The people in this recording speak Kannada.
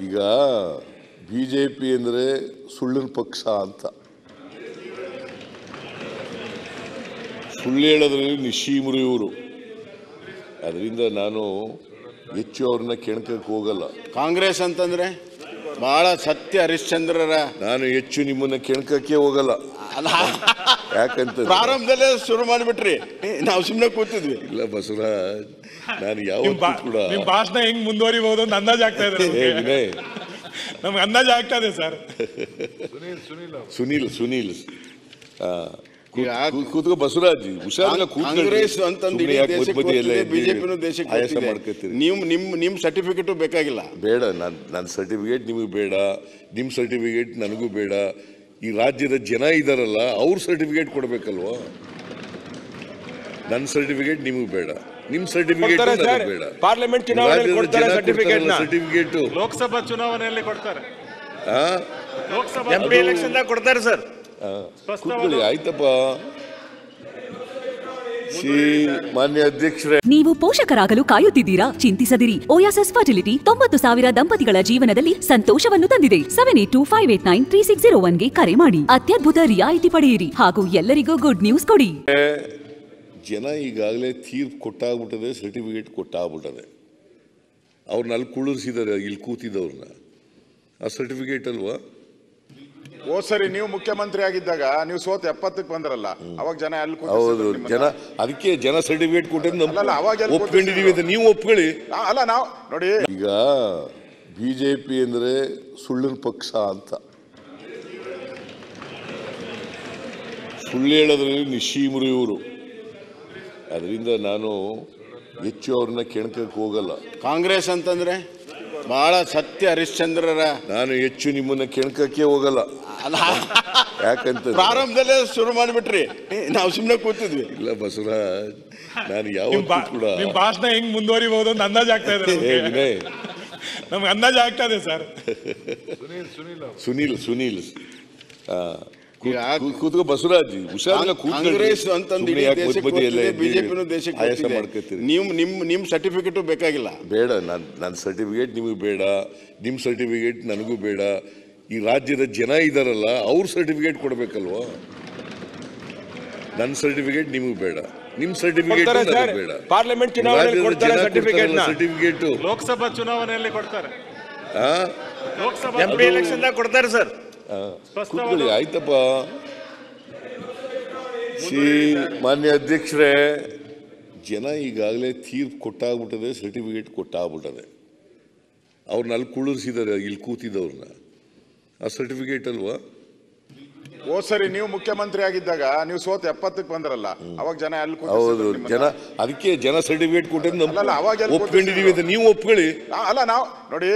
ಈಗ ಬಿಜೆಪಿ ಅಂದ್ರೆ ಸುಳ್ಳಿನ ಪಕ್ಷ ಅಂತ ಸುಳ್ಳು ಹೇಳೋದ್ರಲ್ಲಿ ನಿಶ್ಚೀಮರು ಇವರು. ಅದರಿಂದ ನಾನು ಹೆಚ್ಚು ಅವ್ರನ್ನ ಕೆಣಕಕ್ಕೆ ಹೋಗಲ್ಲ. ಕಾಂಗ್ರೆಸ್ ಅಂತಂದ್ರೆ ಬಹಳ ಸತ್ಯ ಹರಿಶ್ಚಂದ್ರರ ನಾನು ಹೆಚ್ಚು ನಿಮ್ಮನ್ನ ಕೆಣಕಕ್ಕೆ ಹೋಗಲ್ಲ. ಯಾಕಂತ ಪ್ರಾರಂಭದಲ್ಲೇ ಶುರು ಮಾಡಿಬಿಟ್ರಿ, ನಾವು ಸುಮ್ಮನೆ ಕೂತಿದ್ವಿ. ಇಲ್ಲ ಬಸವರಾಜ್, ನಾನು ಯಾವತ್ತೂ ಕೂಡ ನಿಮ್ ಭಾಷಣ ಹೆಂಗ್ ಮುಂದುವರಿಬಹುದು ಅಂತ ಅಂದಾಜ್ ಆಗ್ತಾ ಇದೆ ನಮ್ಗೆ ಅಂದಾಜ್ ಆಗ್ತಾ ಇದೆ ಸರ್. ಸುನೀಲ್ ಕೂತ್ಕೋ ಬಸವರಾಜ್, ಹುಷಾರಾಗಿ ಕಾಂಗ್ರೆಸ್ ಅಂತಂದ್ರೆ ಬಿಜೆಪಿನೂ ದೇಶಕ್ಕೆ ನಿಮ್ ಸರ್ಟಿಫಿಕೇಟ್ ಬೇಕಾಗಿಲ್ಲ. ಬೇಡ, ನನ್ನ ಸರ್ಟಿಫಿಕೇಟ್ ನಿಮಗೆ ಬೇಡ, ನಿಮ್ ಸರ್ಟಿಫಿಕೇಟ್ ನನಗೂ ಬೇಡ. ಈ ರಾಜ್ಯದ ಜನ ಇದಾರಲ್ಲ ಅವ್ರ ಸರ್ಟಿಫಿಕೇಟ್ ಕೊಡ್ಬೇಕಲ್ವಾ. ನನ್ನ ಸರ್ಟಿಫಿಕೇಟ್ ನಿಮಗೆ ಬೇಡ, ನಿಮ್ ಸರ್ಟಿಫಿಕೇಟ್ ಬೇಡ. ಪಾರ್ಲಿಮೆಂಟ್ ಚುನಾವಣೆಯಲ್ಲಿ ಸರ್ಟಿಫಿಕೇಟ್ ಲೋಕಸಭಾ ಚುನಾವಣೆಯಲ್ಲಿ ಕೊಡ್ತಾರೆ, ಲೋಕಸಭಾ ಎಂಪಿ ಎಲೆಕ್ಷನ್ ಕೊಡ್ತಾರೆ ಸರ್. ಕೂತ್ಕೊಳ್ಳಿ, ಆಯ್ತಪ್ಪ. ಮಾನ್ಯ ಅಧ್ಯಕ್ಷರೇ, ನೀವು ಪೋಷಕರಾಗಲು ಕಾಯುತ್ತಿದ್ದೀರಾ? ಚಿಂತಿಸದಿರಿ. ಓಯಾಸಿಸ್ ಫರ್ಟಿಲಿಟಿ 90,000 ದಂಪತಿಗಳ ಜೀವನದಲ್ಲಿ ಸಂತೋಷವನ್ನು ತಂದಿದೆ. 7825893601ಗೆ ಕರೆ ಮಾಡಿ. ಅತ್ಯದ್ಭುತ ರಿಯಾಯಿತಿ ಪಡೆಯಿರಿ ಹಾಗೂ ಎಲ್ಲರಿಗೂ ಗುಡ್ ನ್ಯೂಸ್ ಕೊಡಿ. ಜನ ಈಗಾಗಲೇ ತೀರ್ಪು ಕೊಟ್ಟಾಗ್ಬಿಟ್ಟದೆ, ಸರ್ಟಿಫಿಕೇಟ್ ಕೊಟ್ಟಾಗ್ಬಿಟ್ಟದೆ. ಅವ್ರನ್ನ ಅಲ್ಲಿ ಕುಳ್ಳಿಸಿದ್ದಾರೆ, ಇಲ್ಲಿ ಕೂತಿದ್ದವ್ರನ್ನ. ಆ ಸರ್ಟಿಫಿಕೇಟ್ ಅಲ್ವಾ. ಸರಿ, ನೀವು ಮುಖ್ಯಮಂತ್ರಿ ಆಗಿದ್ದಾಗ ನೀವು ಸೋತ್ 70ಕ್ಕೆ ಬಂದ್ರಲ್ಲ, ಅವಾಗ ಜನ ಅಲ್ಲಿ ಹೌದು, ಜನ ಅದಕ್ಕೆ ಜನ ಸರ್ಟಿಫಿಕೇಟ್ ಕೊಟ್ಟಿದ್ದು ಒಪ್ಕೊಂಡಿದೀವಿ ಅಂತ ನೀವು ಒಪ್ಕೊಳ್ಳಿ. ಅಲ್ಲ, ನಾವು ನೋಡಿ, ಈಗ ಬಿಜೆಪಿ ಅಂದ್ರೆ ಸುಳ್ಳಿನ ಪಕ್ಷ ಅಂತ ಸುಳ್ಳು ಹೇಳೋದ್ರಲ್ಲಿ ನಿಶ್ಚೀಮರು ಇವರು. ಅದರಿಂದ ನಾನು ಹೆಚ್ಚು ಅವ್ರನ್ನ ಕೆಣಕಕ್ಕೆ ಹೋಗಲ್ಲ. ಕಾಂಗ್ರೆಸ್ ಅಂತಂದ್ರೆ ಬಹಳ ಸತ್ಯ ಹರಿಶ್ಚಂದ್ರರ ನಾನು ಹೆಚ್ಚು ನಿಮ್ಮನ್ನ ಕೆಣಕಕ್ಕೆ ಹೋಗಲ್ಲ. ಯಾಕಂತ ಪ್ರಾರಂಭದಲ್ಲೇ ಶುರು ಮಾಡಿಬಿಟ್ರಿ, ನಾವು ಸುಮ್ಮನೆ ಕೂತಿದ್ವಿ. ಇಲ್ಲ ಬಸವರಾಜ್, ನಾನು ಯಾವತ್ತೂ ಕೂಡ ನಿಮ್ ಭಾಷಣ ಹೆಂಗ್ ಮುಂದುವರಿಬಹುದು ಅಂತ ಅಂದಾಜ್ ಆಗ್ತಾ ಇದೆ ನಮ್ಗೆ ಅಂದಾಜ್ ಆಗ್ತಾ ಇದೆ ಸರ್. ಸುನೀಲ್ ಕೂತ್ಕೋ ಬಸವರಾಜ್, ಹುಷಾರಾಗಿ ಕಾಂಗ್ರೆಸ್ ಅಂತಂದ್ರೆ ಬಿಜೆಪಿನೂ ದೇಶಕ್ಕೆ ನಿಮ್ ಸರ್ಟಿಫಿಕೇಟ್ ಬೇಕಾಗಿಲ್ಲ. ಬೇಡ, ನನ್ನ ಸರ್ಟಿಫಿಕೇಟ್ ನಿಮಗೆ ಬೇಡ, ನಿಮ್ ಸರ್ಟಿಫಿಕೇಟ್ ನನಗೂ ಬೇಡ. ಈ ರಾಜ್ಯದ ಜನ ಇದಾರಲ್ಲ ಅವ್ರ ಸರ್ಟಿಫಿಕೇಟ್ ಕೊಡ್ಬೇಕಲ್ವಾ. ನನ್ನ ಸರ್ಟಿಫಿಕೇಟ್ ನಿಮಗೆ ಬೇಡ, ನಿಮ್ ಸರ್ಟಿಫಿಕೇಟ್ ಬೇಡ. ಪಾರ್ಲಿಮೆಂಟ್ ಚುನಾವಣೆಯಲ್ಲಿ ಸರ್ಟಿಫಿಕೇಟ್ ಲೋಕಸಭಾ ಚುನಾವಣೆಯಲ್ಲಿ ಕೊಡ್ತಾರೆ, ಲೋಕಸಭಾ ಎಂಪಿ ಎಲೆಕ್ಷನ್ ಕೊಡ್ತಾರೆ ಸರ್. ಕೂತ್ಕೊಳ್ಳಿ, ಆಯ್ತಪ್ಪ. ಮಾನ್ಯ ಅಧ್ಯಕ್ಷರೇ, ಜನ ಈಗಾಗಲೇ ತೀರ್ಪು ಕೊಟ್ಟಾಗ್ಬಿಟ್ಟದೆ, ಸರ್ಟಿಫಿಕೇಟ್ ಕೊಟ್ಟಾಗ್ಬಿಟ್ಟದೆ. ಅವ್ರನ್ನ ಅಲ್ಲಿ ಕುಳ್ಳಿಸಿದ್ದಾರೆ, ಇಲ್ಲಿ ಕೂತಿದ್ದವ್ರನ್ನ. ಆ ಸರ್ಟಿಫಿಕೇಟ್ ಅಲ್ವಾ. ಸರಿ, ನೀವು ಮುಖ್ಯಮಂತ್ರಿ ಆಗಿದ್ದಾಗ ನೀವು ಸೋತ್ 70ಕ್ಕೆ ಬಂದ್ರಲ್ಲ, ಅವಾಗ ಜನ ಅಲ್ಲಿ ಹೌದು, ಜನ ಅದಕ್ಕೆ ಜನ ಸರ್ಟಿಫಿಕೇಟ್ ಕೊಟ್ಟಿದ್ದು ಒಪ್ಕೊಂಡಿದೀವಿ ಅಂತ ನೀವು ಒಪ್ಕೊಳ್ಳಿ. ಅಲ್ಲ, ನಾವು ನೋಡಿ,